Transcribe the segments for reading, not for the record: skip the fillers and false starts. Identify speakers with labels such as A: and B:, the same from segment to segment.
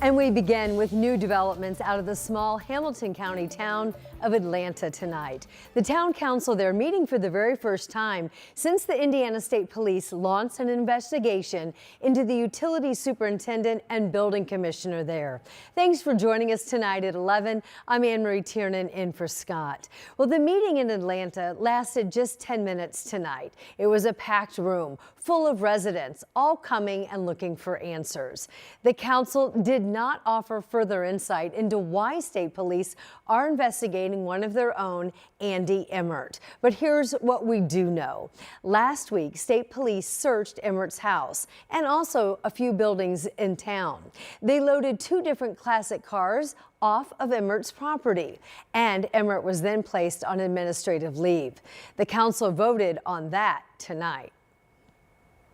A: And we begin with new developments out of the small Hamilton County town of Atlanta tonight. The town council there meeting for the very first time since the Indiana State Police launched an investigation into the utility superintendent and building commissioner there. Thanks for joining us tonight at 11. I'm Anne Marie Tiernan in for Scott. Well, the meeting in Atlanta lasted just 10 minutes tonight. It was a packed room full of residents, all coming and looking for answers. The council did not offer further insight into why state police are investigating one of their own, Andy Emmert. But here's what we do know. Last week, state police searched Emmert's house and also a few buildings in town. They loaded 2 different classic cars off of Emmert's property, and Emmert was then placed on administrative leave. The council voted on that tonight.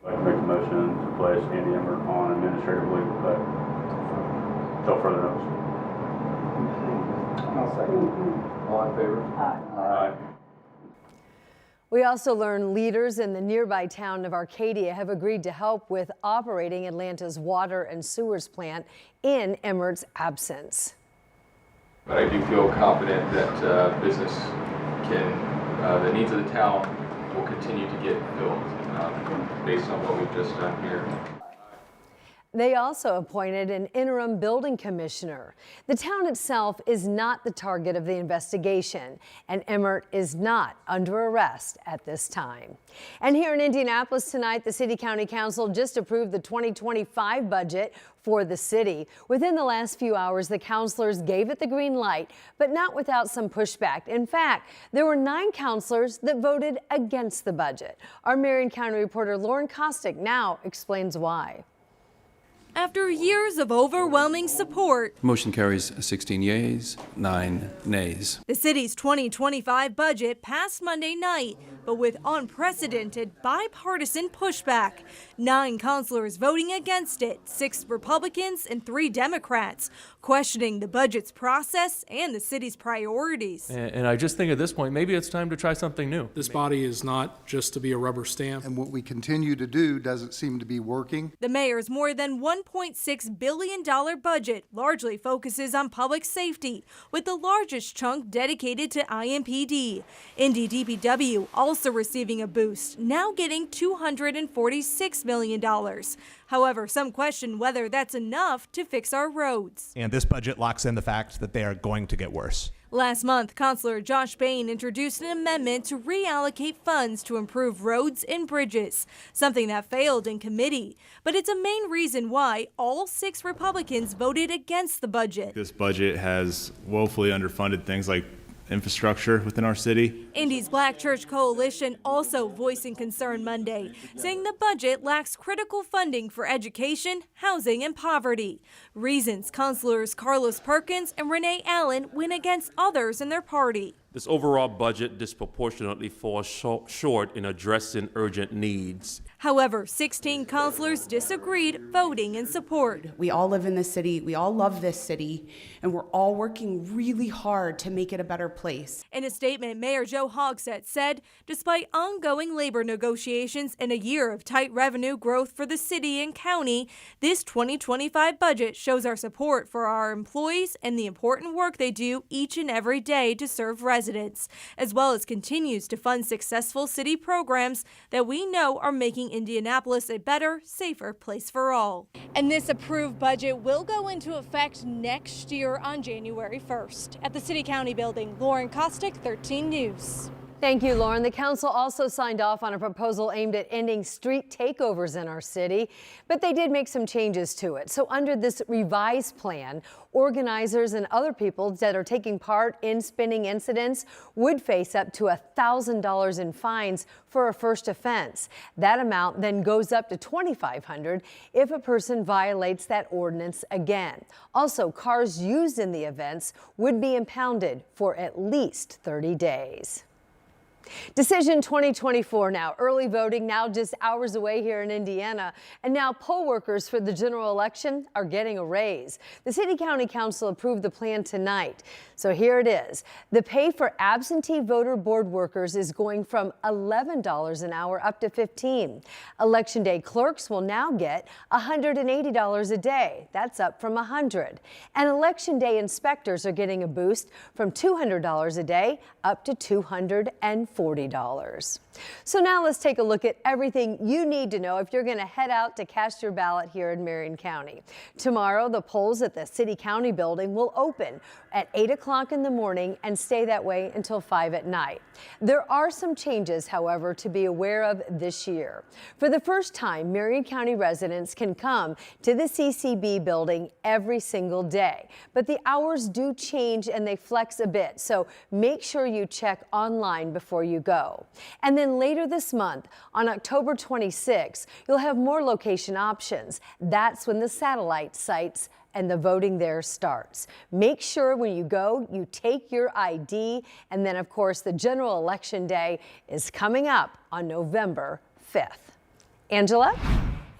B: I'd like to make a motion to place Andy Emmert on administrative leave until further notice.
C: I'll second. All in favor?
B: Aye.
A: We also learned leaders in the nearby town of Arcadia have agreed to help with operating Atlanta's water and sewers plant in Emmert's absence.
D: But I do feel confident that business can, the needs of the town will continue to get filled based on what we've just done here.
A: They also appointed an interim building commissioner. The town itself is not the target of the investigation, and Emmert is not under arrest at this time. And here in Indianapolis tonight, the City County Council just approved the 2025 budget for the city. Within the last few hours, the councilors gave it the green light, but not without some pushback. In fact, there were 9 councilors that voted against the budget. Our Marion County reporter Lauren Kostick now explains why.
E: After years of overwhelming support,
F: motion carries 16 yeas, 9 nays.
E: The city's 2025 budget passed Monday night, but with unprecedented bipartisan pushback. 9 councilors voting against it, 6 Republicans and 3 Democrats, questioning the budget's process and the city's priorities.
G: And I just think at this point, maybe it's time to try something new.
H: This body is not just to be a rubber stamp.
I: And what we continue to do doesn't seem to be working.
E: The mayor's more than $1.6 billion budget largely focuses on public safety, with the largest chunk dedicated to IMPD. Indy DPW also receiving a boost, now getting $246 million. However, some question whether that's enough to fix our roads.
J: And this budget locks in the fact that they are going to get worse.
E: Last month, Councilor Josh Bain introduced an amendment to reallocate funds to improve roads and bridges, something that failed in committee. But it's a main reason why all 6 Republicans voted against the budget.
K: This budget has woefully underfunded things like infrastructure within our city.
E: Indy's Black Church Coalition also voicing concern Monday, saying the budget lacks critical funding for education, housing, and poverty. Reasons councilors Carlos Perkins and Renee Allen went against others in their party.
L: This overall budget disproportionately falls short in addressing urgent needs.
E: However, 16 councilors disagreed, voting in support.
M: We all live in this city, we all love this city, and we're all working really hard to make it a better place.
E: In a statement, Mayor Joe Hogsett said, despite ongoing labor negotiations and a year of tight revenue growth for the city and county, this 2025 budget shows our support for our employees and the important work they do each and every day to serve residents, as well as continues to fund successful city programs that we know are making Indianapolis a better, safer place for all. And this approved budget will go into effect next year on January 1st. At the City County Building, Lauren Kostick, 13 News.
A: Thank you, Lauren. The council also signed off on a proposal aimed at ending street takeovers in our city, but they did make some changes to it. So under this revised plan, organizers and other people that are taking part in spinning incidents would face up to $1,000 in fines for a first offense. That amount then goes up to $2,500 if a person violates that ordinance again. Also, cars used in the events would be impounded for at least 30 days. Decision 2024 now. Early voting now just hours away here in Indiana. And now poll workers for the general election are getting a raise. The City County Council approved the plan tonight. So here it is. The pay for absentee voter board workers is going from $11 an hour up to $15. Election day clerks will now get $180 a day. That's up from $100. And election day inspectors are getting a boost from $200 a day up to $240. So now let's take a look at everything you need to know if you're going to head out to cast your ballot here in Marion County. Tomorrow, the polls at the City County building will open at 8 o'clock in the morning and stay that way until 5 at night. There are some changes, however, to be aware of this year. For the first time, Marion County residents can come to the CCB building every single day. But the hours do change and they flex a bit, so make sure you check online before you go. And then later this month, on October 26, you'll have more location options. That's when the satellite sites and the voting there starts. Make sure when you go, you take your ID. And then, of course, the general election day is coming up on November 5th. Angela?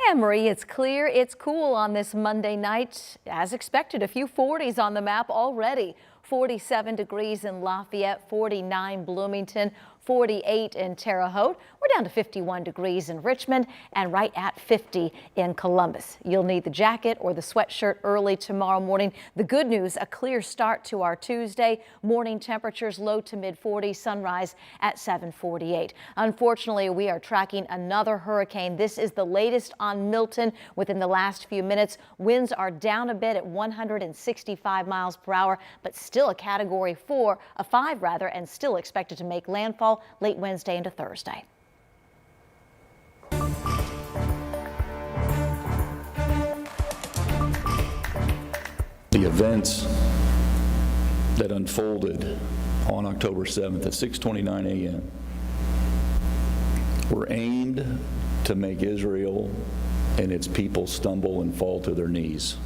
N: Yeah, Marie, it's clear, it's cool on this Monday night. As expected, a few 40s on the map already. 47 degrees in Lafayette, 49 Bloomington, 48 in Terre Haute. We're down to 51 degrees in Richmond and right at 50 in Columbus. You'll need the jacket or the sweatshirt early tomorrow morning. The good news, a clear start to our Tuesday. Morning temperatures low to mid 40s, sunrise at 7:48. Unfortunately, we are tracking another hurricane. This is the latest on Milton within the last few minutes. Winds are down a bit at 165 miles per hour, but still a category 5 rather, and still expected to make landfall late Wednesday into Thursday.
O: The events that unfolded on October 7th at 6:29 a.m. were aimed to make Israel and its people stumble and fall to their knees.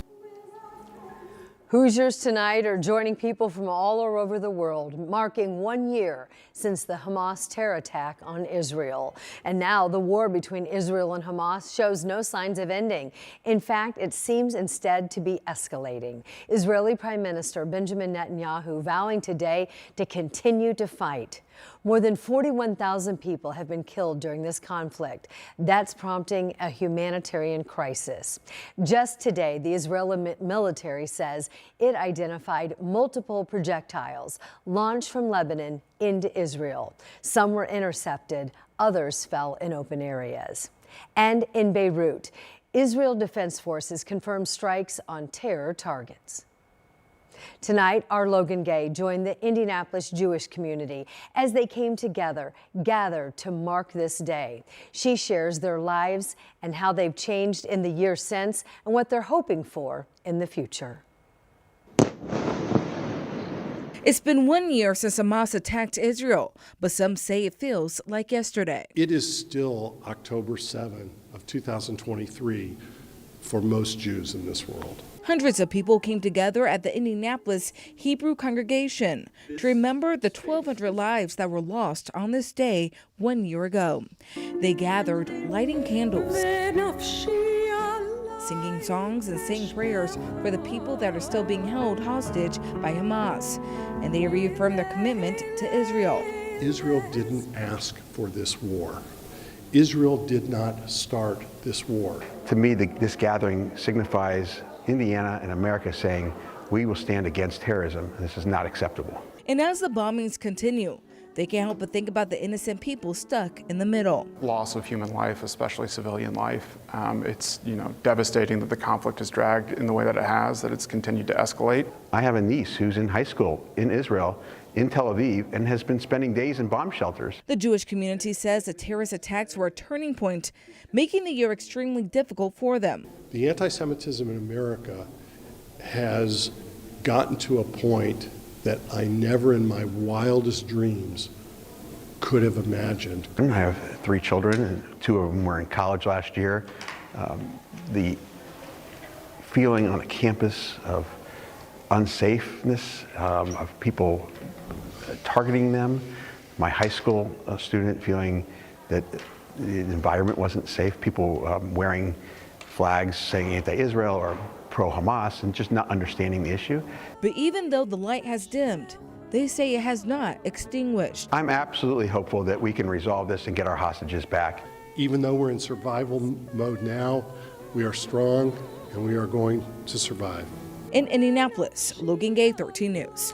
A: Hoosiers tonight are joining people from all over the world, marking 1 year since the Hamas terror attack on Israel. And now the war between Israel and Hamas shows no signs of ending. In fact, it seems instead to be escalating. Israeli Prime Minister Benjamin Netanyahu vowing today to continue to fight. More than 41,000 people have been killed during this conflict. That's prompting a humanitarian crisis. Just today, the Israeli military says it identified multiple projectiles launched from Lebanon into Israel. Some were intercepted, others fell in open areas. And in Beirut, Israel Defense Forces confirmed strikes on terror targets. Tonight, our Logan Gay joined the Indianapolis Jewish community as they came together, gathered to mark this day. She shares their lives and how they've changed in the year since and what they're hoping for in the future.
P: It's been 1 year since Hamas attacked Israel, but some say it feels like yesterday.
Q: It is still October 7 of 2023 for most Jews in this world.
P: Hundreds of people came together at the Indianapolis Hebrew congregation to remember the 1,200 lives that were lost on this day 1 year ago. They gathered, lighting candles, singing songs and saying prayers for the people that are still being held hostage by Hamas. And they reaffirmed their commitment to Israel.
Q: Israel didn't ask for this war. Israel did not start this war.
R: To me, this gathering signifies Indiana and America saying, we will stand against terrorism. This is not acceptable.
P: And as the bombings continue, they can't help but think about the innocent people stuck in the middle.
S: Loss of human life, especially civilian life. It's devastating that the conflict has dragged in the way that it has, that it's continued to escalate.
R: I have a niece who's in high school in Israel, in Tel Aviv, and has been spending days in bomb shelters.
P: The Jewish community says the terrorist attacks were a turning point, making the year extremely difficult for them.
Q: The anti-Semitism in America has gotten to a point that I never in my wildest dreams could have imagined.
R: I have 3 children, and 2 of them were in college last year. The feeling on a campus of unsafeness, of people targeting them, my high school student feeling that the environment wasn't safe, people wearing flags saying anti-Israel or pro-Hamas and just not understanding the issue.
P: But even though the light has dimmed, they say it has not extinguished.
R: I'm absolutely hopeful that we can resolve this and get our hostages back.
Q: Even though we're in survival mode now, we are strong and we are going to survive.
P: In Indianapolis, Logan Gay, 13 News.